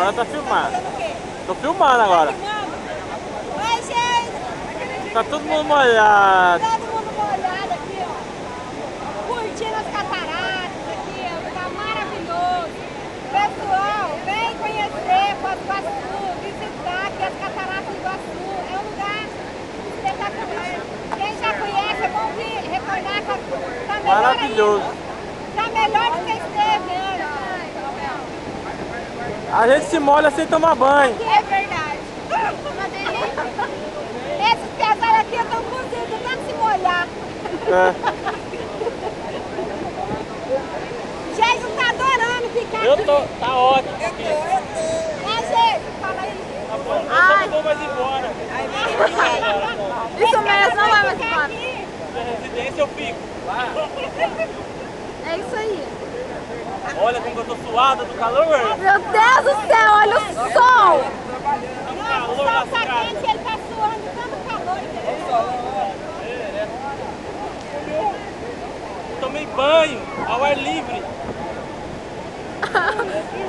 Agora tá filmando. Fazendo o quê? Tô filmando agora. Tá filmando? Oi, gente! Tá todo mundo molhado. Todo mundo molhado aqui, ó. Curtindo as cataratas aqui, ó. Tá maravilhoso. Pessoal, vem conhecer Foz do Iguaçu, visitar aqui as cataratas do Iguaçu. É um lugar espetacular. Quem já conhece, é bom vir recordar que tá melhor Maravilhoso. ainda. Tá melhor do que esteve antes. A gente se molha sem tomar banho. É verdade. Uma delícia. Esses pesados aqui estão cozidos, de tanto se molhar. É. Gente, tá adorando ficar Eu aqui. tô, tá ótimo. É, gente, fala aí. Tá bom, eu só não vou mais embora. Isso mesmo, não vai mais Ficar embora. aqui. Na residência eu fico. Lá. É isso aí. Olha como eu tô suado do calor. Meu Deus do céu, olha o sol. Tá um Nossa, o calor sol tá lascado. quente, ele tá suando de tanto calor. Tomei banho ao ar livre.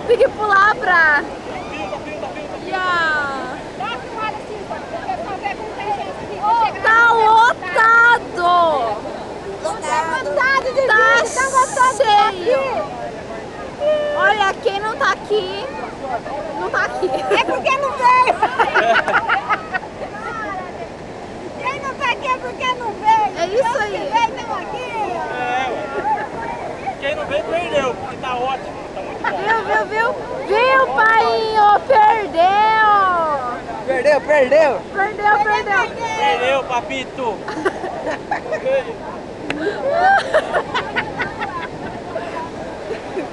Tem que pular pra... Tá frio. Yeah. Dá uma filmada assim, porque o pessoal vê como tem gente aqui. Tá lotado. Vontade de vir, Tá dá vontade de vir cheio. aqui. Olha, quem não tá aqui, não tá aqui. É porque não veio. Quem não tá aqui é porque não veio. É isso Os aí. que veio estão aqui. É, ué. Quem não veio, perdeu, porque tá ótimo, tá muito bom. Viu, painho? Perdeu. Perdeu. Perdeu, papito.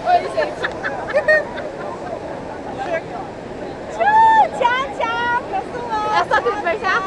Oi, gente. Tchau, pessoal. É só te beijar?